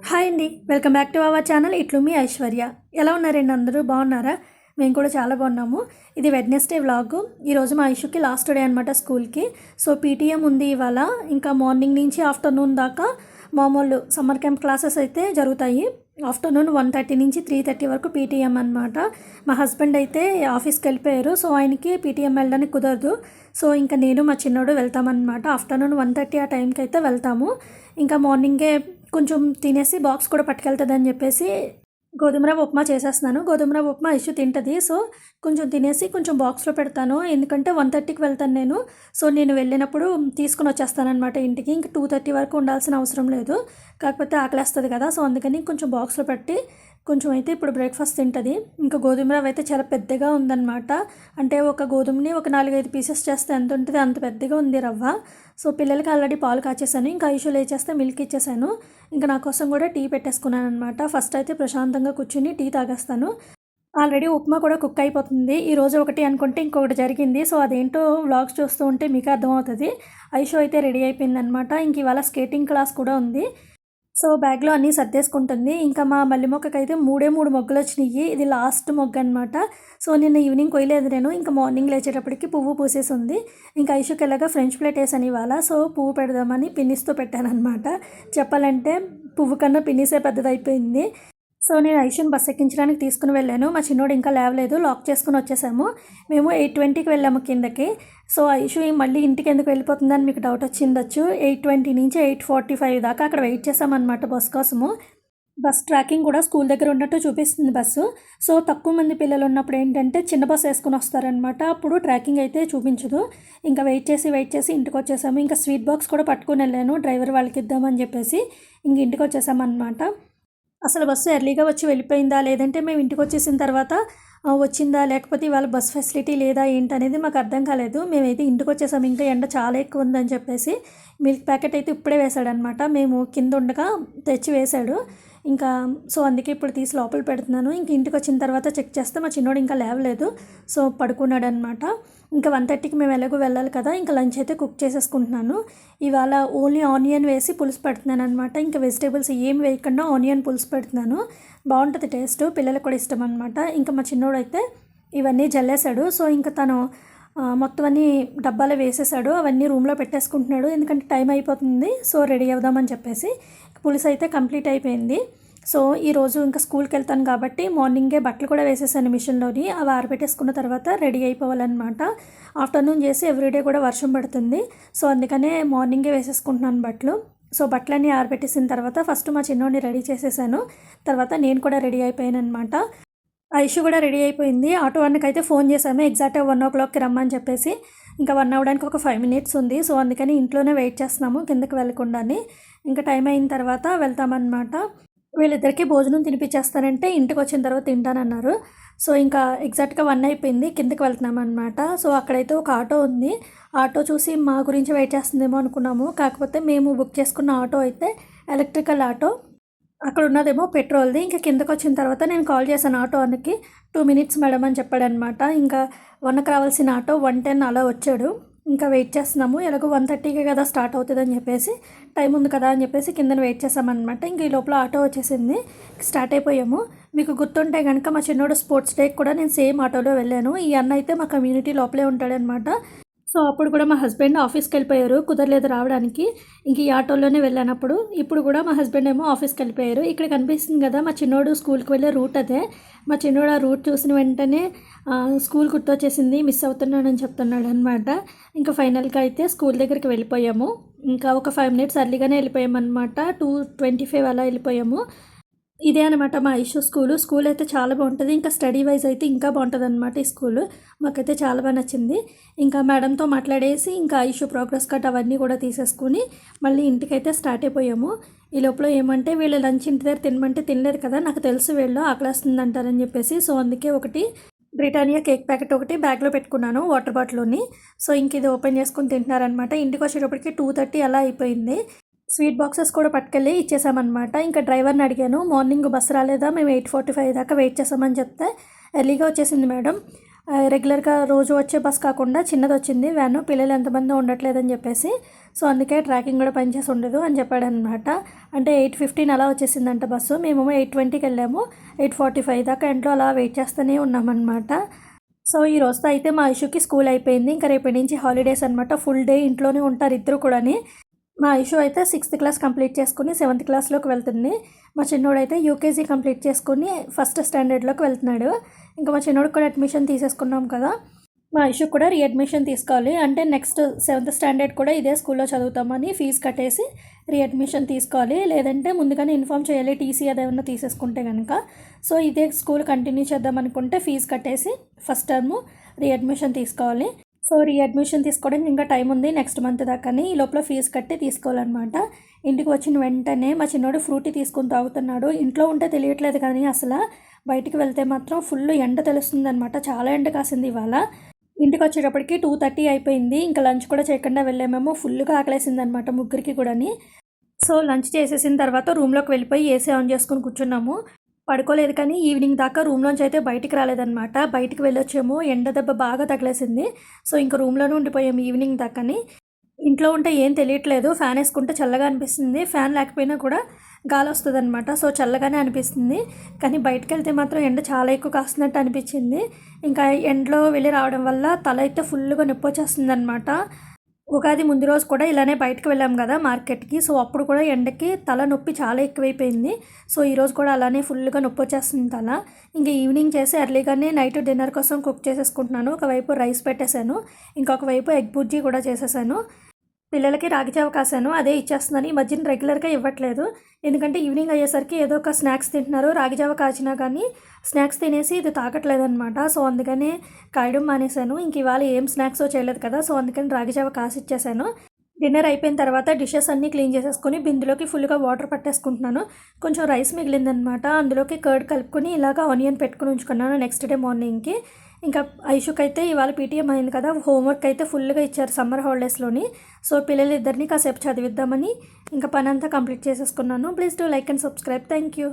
Hi అండి. Welcome back to our channel. ఇట్లు మీ ఐశ్వర్య. ఎలా ఉన్నారండి అందరూ? బాగున్నారా? మేము కూడా చాలా బాగున్నాము. ఇది వెడ్నెస్డే వ్లాగు. ఈరోజు మా ఐషుకి లాస్ట్ డే అనమాట స్కూల్కి. సో పీటీఎం ఉంది ఇవాళ. ఇంకా మార్నింగ్ నుంచి ఆఫ్టర్నూన్ దాకా మామూలు సమ్మర్ క్యాంప్ క్లాసెస్ అయితే జరుగుతాయి. ఆఫ్టర్నూన్ 1:30 నుంచి 3:30 వరకు పీటీఎం అనమాట. మా హస్బెండ్ అయితే ఆఫీస్కి వెళ్ళిపోయారు. సో ఆయనకి పీటీఎం వెళ్ళడానికి కుదరదు. సో ఇంకా నేను మా చిన్నోడు వెళ్తామన్నమాట. ఆఫ్టర్నూన్ 1:30 ఆ టైంకి అయితే వెళ్తాము. ఇంకా మార్నింగే కొంచెం తినేసి బాక్స్ కూడా పట్టుకెళ్తుందని చెప్పేసి గోధుమ రవ్వ ఉప్మా చేసేస్తున్నాను. గోధుమ రవ్వ ఉప్మా ఇష్యూ తింటుంది. సో కొంచెం తినేసి కొంచెం బాక్స్లో పెడతాను. ఎందుకంటే 1:30కి వెళ్తాను నేను. సో నేను వెళ్ళినప్పుడు తీసుకుని వచ్చేస్తానమాట ఇంటికి. ఇంక 2:30 వరకు ఉండాల్సిన అవసరం లేదు. కాకపోతే ఆకలేస్తుంది కదా, సో అందుకని కొంచెం బాక్స్లో పెట్టి కొంచెం అయితే ఇప్పుడు బ్రేక్ఫాస్ట్ తింటుంది. ఇంకా గోధుమ రవ్వ అయితే చాలా పెద్దగా ఉందన్నమాట. అంటే ఒక గోధుమని ఒక 4-5 పీసెస్ చేస్తే ఎంత ఉంటుంది అంత పెద్దగా ఉంది రవ్వ. సో పిల్లలకి ఆల్రెడీ పాలు కాచేసాను. ఇంకా ఐషు లేచేస్తే మిల్క్ ఇచ్చేసాను. ఇంకా నా కోసం కూడా టీ పెట్టేసుకున్నాను అనమాట. ఫస్ట్ అయితే ప్రశాంతంగా కూర్చుని టీ తాగేస్తాను. ఆల్రెడీ ఉప్మా కూడా కుక్ అయిపోతుంది. ఈరోజు ఒకటి అనుకుంటే ఇంకొకటి జరిగింది. సో అదేంటో వ్లాగ్స్ చూస్తూ ఉంటే మీకు అర్థమవుతుంది. ఐషు అయితే రెడీ అయిపోయిందనమాట. ఇంక ఇవాళ స్కేటింగ్ క్లాస్ కూడా ఉంది. సో బ్యాగ్లో అన్నీ సర్దేసుకుంటుంది. ఇంకా మా మల్లె మొక్కకైతే 3 మొగ్గలు వచ్చినాయి. ఇది లాస్ట్ మొగ్గ అనమాట. సో నిన్న ఈవినింగ్ కొయ్యలేదు నేను. ఇంకా మార్నింగ్ లేచేటప్పటికి పువ్వు పూసేసి ఉంది. ఇంకా ఐషుకి ఎలాగా ఫ్రెంచ్ ప్లేట్ వేసాను ఇవాళ. సో పువ్వు పెడదామని పిన్నిస్తో పెట్టానమాట. చెప్పాలంటే పువ్వు కన్నా పిన్నిసే పెద్దదైపోయింది. సో నేను ఐషుని బస్ ఎక్కించడానికి తీసుకుని వెళ్ళాను. మా చిన్నోడు ఇంకా లేవలేదు. లాక్ చేసుకుని వచ్చేసాము. మేము 8:20కి వెళ్ళాము కిందకి. సో ఐషు మళ్ళీ ఇంటికి ఎందుకు వెళ్ళిపోతుందని మీకు డౌట్ వచ్చిండొచ్చు. 8:20 నుంచి 8:45 దాకా అక్కడ వెయిట్ చేసామన్నమాట బస్ కోసము. బస్ ట్రాకింగ్ కూడా స్కూల్ దగ్గర ఉన్నట్టు చూపిస్తుంది బస్సు. సో తక్కువ మంది పిల్లలు ఉన్నప్పుడు ఏంటంటే చిన్న బస్సు వేసుకుని వస్తారనమాట. అప్పుడు ట్రాకింగ్ అయితే చూపించదు. ఇంకా వెయిట్ చేసి ఇంటికి వచ్చేసాము. ఇంకా స్వీట్ బాక్స్ కూడా పట్టుకుని వెళ్ళాను డ్రైవర్ వాళ్ళకి ఇద్దామని చెప్పేసి. ఇంక ఇంటికి వచ్చేసామన్నమాట. అసలు బస్సు ఎర్లీగా వచ్చి వెళ్ళిపోయిందా, లేదంటే మేము ఇంటికి వచ్చేసిన తర్వాత వచ్చిందా, లేకపోతే ఇవాళ బస్ ఫెసిలిటీ లేదా ఏంటనేది మాకు అర్థం కాలేదు. మేమైతే ఇంటికి వచ్చేసాము. ఇంకా ఎండ చాలా ఎక్కువ ఉందని చెప్పేసి మిల్క్ ప్యాకెట్ అయితే ఇప్పుడే వేశాడనమాట. మేము కింద ఉండగా తెచ్చి వేశాడు. ఇంకా సో అందుకే ఇప్పుడు తీసి లోపల పెడుతున్నాను. ఇంక ఇంటికి వచ్చిన తర్వాత చెక్ చేస్తే మా చిన్నోడు ఇంకా లేవలేదు. సో పడుకున్నాడు అనమాట. ఇంకా 1:30కి మేము ఎలాగో వెళ్ళాలి కదా, ఇంకా లంచ్ అయితే కుక్ చేసేసుకుంటున్నాను. ఇవాళ ఓన్లీ ఆనియన్ వేసి పులుసు పెడుతున్నాను అనమాట. ఇంకా వెజిటేబుల్స్ ఏం వేయకుండా ఆనియన్ పులుసు పెడుతున్నాను. బాగుంటుంది టేస్ట్, పిల్లలకు కూడా ఇష్టం అనమాట. ఇంకా మా చిన్నోడు అయితే ఇవన్నీ జల్లేశాడు. సో ఇంకా తను మొత్తం అన్నీ డబ్బాలో వేసేసాడు. అవన్నీ రూమ్లో పెట్టేసుకుంటున్నాడు. ఎందుకంటే టైం అయిపోతుంది. సో రెడీ అవుదామని చెప్పేసి పులుసు అయితే కంప్లీట్ అయిపోయింది. సో ఈరోజు ఇంకా స్కూల్కి వెళ్తాను కాబట్టి మార్నింగే బట్టలు కూడా వేసేసాను మిషన్లోని. అవి ఆరబెట్టేసుకున్న తర్వాత రెడీ అయిపోవాలన్నమాట. ఆఫ్టర్నూన్ చేసి ఎవ్రీడే కూడా వర్షం పడుతుంది. సో అందుకనే మార్నింగే వేసేసుకుంటున్నాను బట్టలు. సో బట్టలన్నీ ఆరబెట్టేసిన తర్వాత ఫస్ట్ మా చిన్నోడిని రెడీ చేసేసాను. తర్వాత నేను కూడా రెడీ అయిపోయాను అనమాట. ఐషు కూడా రెడీ అయిపోయింది. ఆటో అన్నకైతే ఫోన్ చేశాము ఎగ్జాక్ట్గా 1:00కి రమ్మని చెప్పేసి. ఇంకా 1 అవ్వడానికి ఒక 5 minutes ఉంది. సో అందుకని ఇంట్లోనే వెయిట్ చేస్తున్నాము కిందకి వెళ్ళకుండానే. ఇంకా టైం అయిన తర్వాత వెళ్తామన్నమాట. వీళ్ళిద్దరికీ భోజనం తినిపించేస్తానంటే ఇంటికి వచ్చిన తర్వాత తింటానన్నారు. సో ఇంకా ఎగ్జాక్ట్గా 1 అయిపోయింది. కిందకి వెళ్తున్నామన్నమాట. సో అక్కడైతే ఒక ఆటో ఉంది. ఆటో చూసి మా గురించి వెయిట్ చేస్తుందేమో అనుకున్నాము. కాకపోతే మేము బుక్ చేసుకున్న ఆటో అయితే ఎలక్ట్రికల్ ఆటో. అక్కడ ఉన్నదేమో పెట్రోల్ది. ఇంకా కిందకు వచ్చిన తర్వాత నేను కాల్ చేశాను ఆటో అన్నకి. 2 minutes మేడం అని చెప్పాడనమాట. ఇంకా 1కి రావాల్సిన ఆటో 1:10 అలా వచ్చాడు. ఇంకా వెయిట్ చేస్తున్నాము. ఎలాగో 1:30కే కదా స్టార్ట్ అవుతుందని చెప్పేసి టైం ఉంది కదా అని చెప్పేసి కిందన వెయిట్ చేసామన్నమాట. ఇంక ఈ లోపల ఆటో వచ్చేసింది. స్టార్ట్ అయిపోయాము. మీకు గుర్తుంటే కనుక మా చిన్నోడు స్పోర్ట్స్ డేకి కూడా నేను సేమ్ ఆటోలో వెళ్ళాను. ఈ అన్న అయితే మా కమ్యూనిటీ లోపలే ఉంటాడనమాట. సో అప్పుడు కూడా మా హస్బెండ్ ఆఫీస్కి వెళ్ళిపోయారు, కుదరలేదు రావడానికి. ఇంక ఈ ఆటోలోనే వెళ్ళానప్పుడు. ఇప్పుడు కూడా మా హస్బెండ్ ఏమో ఆఫీస్కి వెళ్ళిపోయారు. ఇక్కడ కనిపిస్తుంది కదా మా చిన్నోడు స్కూల్కి వెళ్ళే రూట్ అదే. మా చిన్నోడు ఆ రూట్ చూసిన వెంటనే స్కూల్ గుర్తొచ్చేసింది, మిస్ అవుతున్నాడని చెప్తున్నాడు అనమాట. ఇంకా ఫైనల్గా అయితే స్కూల్ దగ్గరికి వెళ్ళిపోయాము. ఇంకా ఒక 5 minutes అర్లీగానే వెళ్ళిపోయాము అనమాట. 2:25 అలా వెళ్ళిపోయాము. ఇదే అనమాట మా ఐషు స్కూల్ అయితే చాలా బాగుంటుంది. ఇంకా స్టడీ వైజ్ అయితే ఇంకా బాగుంటుంది అనమాట ఈ స్కూలు. మాకైతే చాలా బాగా నచ్చింది. ఇంకా మేడంతో మాట్లాడేసి ఇంకా ఐషు ప్రోగ్రెస్ కార్డ్ అవన్నీ కూడా తీసేసుకుని మళ్ళీ ఇంటికైతే స్టార్ట్ అయిపోయాము. ఈ లోపల ఏమంటే వీళ్ళు లంచ్ ఇంటి దగ్గర తినమంటే తినలేదు కదా, నాకు తెలుసు వీళ్ళు ఆకలేస్తుంది అంటారని చెప్పేసి. సో అందుకే ఒకటి బ్రిటానియా కేక్ ప్యాకెట్ ఒకటి బ్యాగ్లో పెట్టుకున్నాను వాటర్ బాటిల్ని. సో ఇంక ఇది ఓపెన్ చేసుకుని తింటున్నారనమాట. ఇంటికి వచ్చేటప్పటికి 2:30 అలా అయిపోయింది. స్వీట్ బాక్సెస్ కూడా పట్టుకెళ్ళి ఇచ్చేసామన్నమాట. ఇంకా డ్రైవర్ని అడిగాను, మార్నింగ్ బస్సు రాలేదా, మేము 8:45 దాకా వెయిట్ చేసామని చెప్తే ఎర్లీగా వచ్చేసింది మేడం, రెగ్యులర్గా రోజు వచ్చే బస్ కాకుండా చిన్నది వచ్చింది వ్యాను, పిల్లలు ఎంతమంది ఉండట్లేదని చెప్పేసి. సో అందుకే ట్రాకింగ్ కూడా పనిచేసి ఉండదు అని చెప్పాడనమాట. అంటే 8:15 అలా వచ్చేసిందంట బస్సు. మేమేమో 8:20కి వెళ్ళాము. 8:45 దాకా ఎంట్లో అలా వెయిట్ చేస్తూనే ఉన్నామన్నమాట. సో ఈ రోజుతో అయితే మా ఐషుకి స్కూల్ అయిపోయింది. ఇంకా రేపటి నుంచి హాలిడేస్ అనమాట. ఫుల్ డే ఇంట్లోనే ఉంటారు ఇద్దరు కూడాని. మా ఐషు అయితే 6th క్లాస్ కంప్లీట్ చేసుకుని 7th క్లాస్లోకి వెళ్తుంది. మా చిన్నోడైతే యూకేజీ కంప్లీట్ చేసుకుని 1st స్టాండర్డ్లోకి వెళ్తున్నాడు. ఇంకా మా చిన్నోడికి కూడా అడ్మిషన్ తీసేసుకున్నాం కదా. మా ఐషు కూడా రీఅడ్మిషన్ తీసుకోవాలి. అంటే నెక్స్ట్ 7th స్టాండర్డ్ కూడా ఇదే స్కూల్లో చదువుతామని ఫీజు కట్టేసి రీఅడ్మిషన్ తీసుకోవాలి. లేదంటే ముందుగానే ఇన్ఫామ్ చేయాలి టీసీ అదేమన్నా తీసేసుకుంటే కనుక. సో ఇదే స్కూల్ కంటిన్యూ చేద్దాం అనుకుంటే ఫీజు కట్టేసి ఫస్ట్ టర్మ్ రీఅడ్మిషన్ తీసుకోవాలి. సో రీఅడ్మిషన్ తీసుకోవడానికి ఇంకా టైం ఉంది, నెక్స్ట్ మంత్ దాకాని. ఈ లోపల ఫీజు కట్టి తీసుకోవాలన్నమాట. ఇంటికి వచ్చిన వెంటనే మా చిన్నోడు ఫ్రూటీ తీసుకుని తాగుతున్నాడు. ఇంట్లో ఉంటే తెలియట్లేదు కానీ అసలు బయటికి వెళ్తే మాత్రం ఫుల్ ఎండ తెలుస్తుంది అనమాట. చాలా ఎండ కాసింది ఇవాళ. ఇంటికి వచ్చేటప్పటికి 2:30 అయిపోయింది. ఇంకా లంచ్ కూడా చేయకుండా వెళ్ళామేమో. ఫుల్గా ఆకలేసింది అనమాట ముగ్గురికి కూడాని. సో లంచ్ చేసేసిన తర్వాత రూమ్లోకి వెళ్ళిపోయి ఏసీ ఆన్ చేసుకుని కూర్చున్నాము. పడుకోలేదు కానీ ఈవినింగ్ దాకా రూమ్లోంచి అయితే బయటికి రాలేదన్నమాట. బయటికి వెళ్ళొచ్చాము, ఎండ దెబ్బ బాగా తగిలేసింది. సో ఇంకా రూమ్లోనే ఉండిపోయాము ఈవినింగ్ దాకాని. ఇంట్లో ఉంటే ఏం తెలియట్లేదు, ఫ్యాన్ వేసుకుంటే చల్లగా అనిపిస్తుంది. ఫ్యాన్ లేకపోయినా కూడా గాలి వస్తుంది అనమాట. సో చల్లగానే అనిపిస్తుంది. కానీ బయటకు వెళ్తే మాత్రం ఎండ చాలా ఎక్కువ కాస్తున్నట్టు అనిపించింది. ఇంకా ఎండలో వెళ్ళి రావడం వల్ల తల అయితే ఫుల్గా నొప్పి వచ్చేస్తుంది అనమాట. ఉగాది ముందు రోజు కూడా ఇలానే బయటకు వెళ్ళాం కదా మార్కెట్కి. సో అప్పుడు కూడా ఎండకి తల నొప్పి చాలా ఎక్కువైపోయింది. సో ఈరోజు కూడా అలానే ఫుల్గా నొప్పి వచ్చేస్తుంది తల. ఇంకా ఈవినింగ్ చేసి ఎర్లీగానే నైట్ డిన్నర్ కోసం కుక్ చేసేసుకుంటున్నాను. ఒకవైపు రైస్ పెట్టేశాను, ఇంకొక వైపు ఎగ్ బుర్జీ కూడా చేసేసాను. పిల్లలకి రాగిజావ కాసాను, అదే ఇచ్చేస్తున్నాను. ఈ మధ్యన రెగ్యులర్గా ఇవ్వట్లేదు, ఎందుకంటే ఈవినింగ్ అయ్యేసరికి ఏదో ఒక స్నాక్స్ తింటున్నారు. రాగిజావ కాచినా కానీ స్నాక్స్ తినేసి ఇది తాగట్లేదనమాట. సో అందుకనే కాయడం మానేశాను. ఇంక ఇవాళ ఏం స్నాక్స్ చేయలేదు కదా, సో అందుకని రాగిజావ కాసి ఇచ్చేసాను. డిన్నర్ అయిపోయిన తర్వాత డిషెస్ అన్నీ క్లీన్ చేసేసుకొని బిందులోకి ఫుల్గా వాటర్ పట్టేసుకుంటున్నాను. కొంచెం రైస్ మిగిలిందనమాట, అందులోకి కర్డ్ కలుపుకొని ఇలాగ ఆనియన్ పెట్టుకుని ఉంచుకున్నాను నెక్స్ట్ డే మార్నింగ్కి. ఇంకా ఐషుకి అయితే ఇవాళ పీటీఎం అయింది కదా, హోంవర్క్ అయితే ఫుల్గా ఇచ్చారు సమ్మర్ హాలిడేస్లోని. సో పిల్లలిద్దరిని కాసేపు చదివిద్దామని ఇంకా పని అంతా కంప్లీట్ చేసేసుకున్నాను. Please do like and subscribe. Thank you.